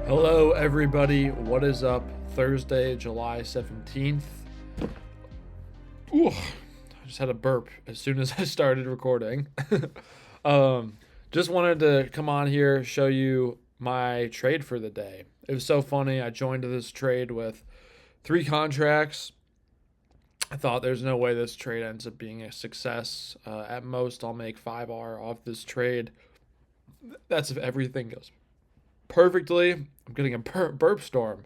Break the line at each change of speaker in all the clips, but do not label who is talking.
Hello, everybody. What is up? Thursday, July 17th. Ooh, I just had a burp as soon as I started recording. um, just wanted to come on here, show you my trade for the day. It was so funny. I joined this trade with 3 contracts. I thought there's no way this trade ends up being a success. At most, I'll make 5R off this trade. That's if everything goes perfectly. I'm getting a burp storm.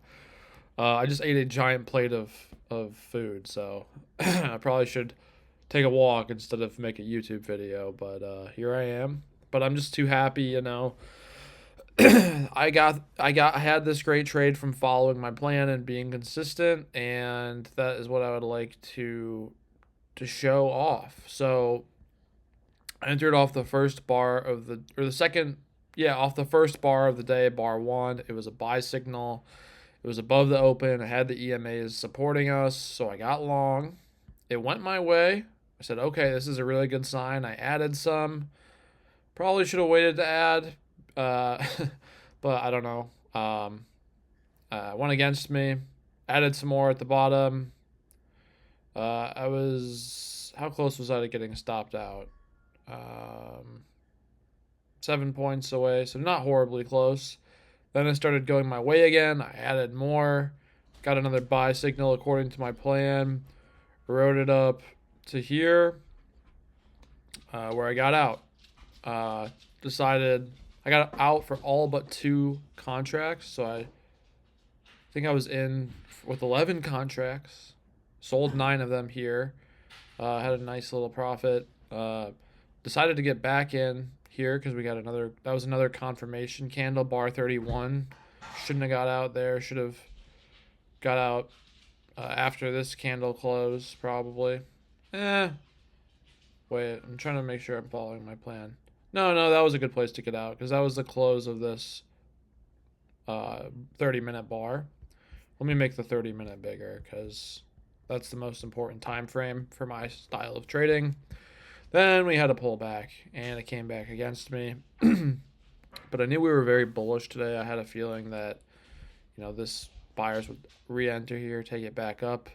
I just ate a giant plate of food, so I probably should take a walk instead of make a YouTube video. But here I am. But I'm just too happy, you know. I had this great trade from following my plan and being consistent, and that is what I would like to show off. So I entered off the first bar of the second, yeah, off the first bar of the day, bar one. It was a buy signal. It was above the open. I had the EMAs supporting us, so I got long. It went my way. I said, okay, this is a really good sign. I added some. Probably should have waited to add, uh, but I don't know. Went against me. Added some more at the bottom. How close was I to getting stopped out? Um, 7 points away, so not horribly close. Then it started going my way again. I added more. Got another buy signal according to my plan. Wrote it up to here, where I got out. Decided I got out for all but 2 contracts. So I think I was in with 11 contracts. Sold 9 of them here. Had a nice little profit. Decided to get back in here because we got another. That was another confirmation candle, bar 31. Shouldn't have got out there. Should have got out after this candle closed, probably. Wait, I'm trying to make sure I'm following my plan. No, that was a good place to get out because that was the close of this 30-minute bar. Let me make the 30-minute bigger because that's the most important time frame for my style of trading. Then we had a pullback, and it came back against me. But I knew we were very bullish today. I had a feeling that, this buyers would re-enter here, take it back up.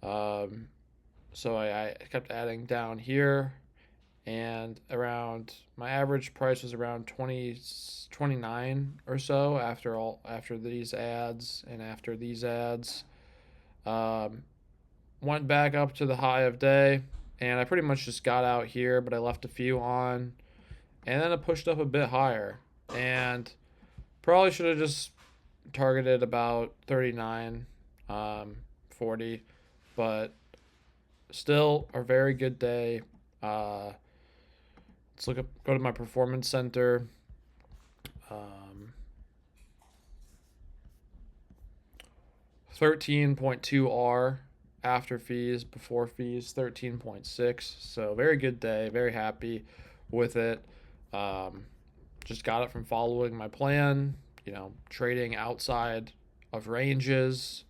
So I kept adding down here, and around my average price was around 29 or so after these ads and after these ads. Went back up to the high of day, and I pretty much just got out here, but I left a few on, and then it pushed up a bit higher, and probably should have just targeted about 39, 40, but still a very good day. Let's go to my performance center. 13.2R after fees, before fees, 13.6. So very good day. Very happy with it. Just got it from following my plan, trading outside of ranges.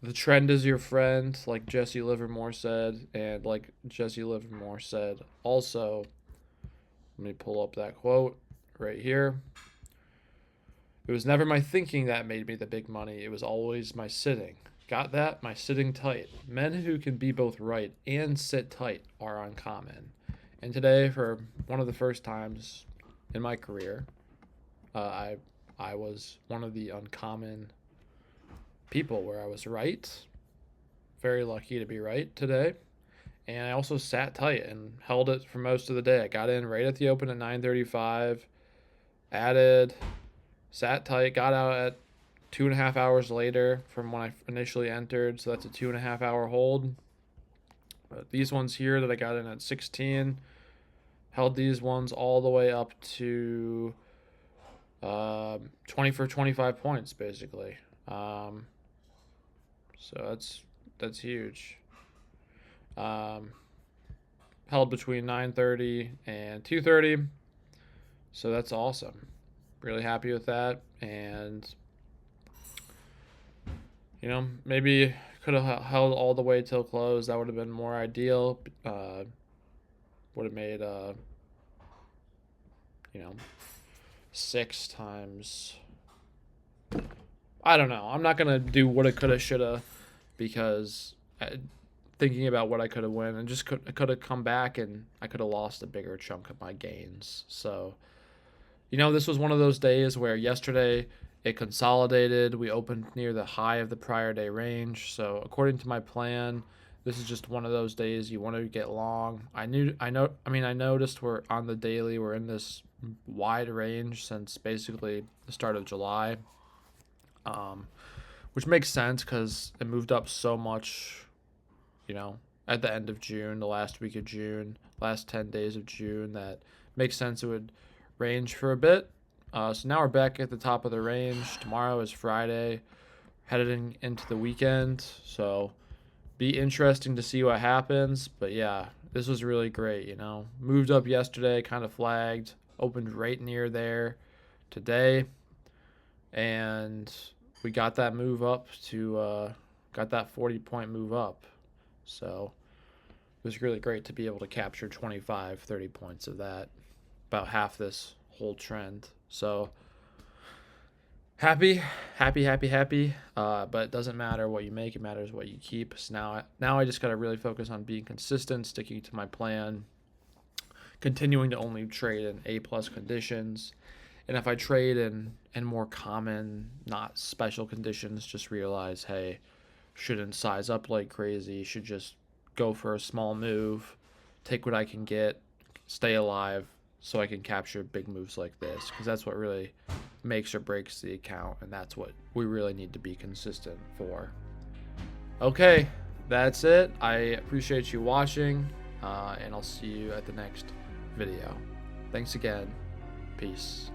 The trend is your friend, like Jesse Livermore said, and like Jesse Livermore said also, let me pull up that quote right here. It was never my thinking that made me the big money. It was always my sitting. Got that? My sitting tight. Men who can be both right and sit tight are uncommon. And today, for one of the first times in my career, I was one of the uncommon people where I was right. Very lucky to be right today. And I also sat tight and held it for most of the day. I got in right at the open at 9:35, added, sat tight, got out at 2.5 hours later from when I initially entered. So that's a 2.5 hour hold. But these ones here that I got in at 16, held these ones all the way up to 20 for 25 points, basically. So that's huge. Held between 9:30 and 2:30. So that's awesome. Really happy with that. And, maybe could have held all the way till close. That would have been more ideal. Would have made, 6 times I don't know. I'm not gonna do woulda, coulda, shoulda, because thinking about what I could have won and just could have come back and I could have lost a bigger chunk of my gains. So, this was one of those days where yesterday it consolidated. We opened near the high of the prior day range. So, according to my plan, this is just one of those days you want to get long. I noticed we're on the daily, we're in this wide range since basically the start of July. Um, which makes sense because it moved up so much, at the end of June, the last week of June, last 10 days of June, that makes sense it would range for a bit. So now we're back at the top of the range. Tomorrow is Friday, heading into the weekend. So be interesting to see what happens. But yeah, this was really great, Moved up yesterday, kind of flagged, opened right near there today. And we got that move up got that 40-point move up. So it was really great to be able to capture 25, 30 points of that, about half this whole trend. So happy. But it doesn't matter what you make, it matters what you keep. So now I just got to really focus on being consistent, sticking to my plan, continuing to only trade in A+ conditions. And if I trade in more common, not special conditions, just realize, hey, shouldn't size up like crazy, should just go for a small move, take what I can get, stay alive, so I can capture big moves like this, because that's what really makes or breaks the account, and that's what we really need to be consistent for. Okay, that's it. I appreciate you watching, and I'll see you at the next video. Thanks again. Peace.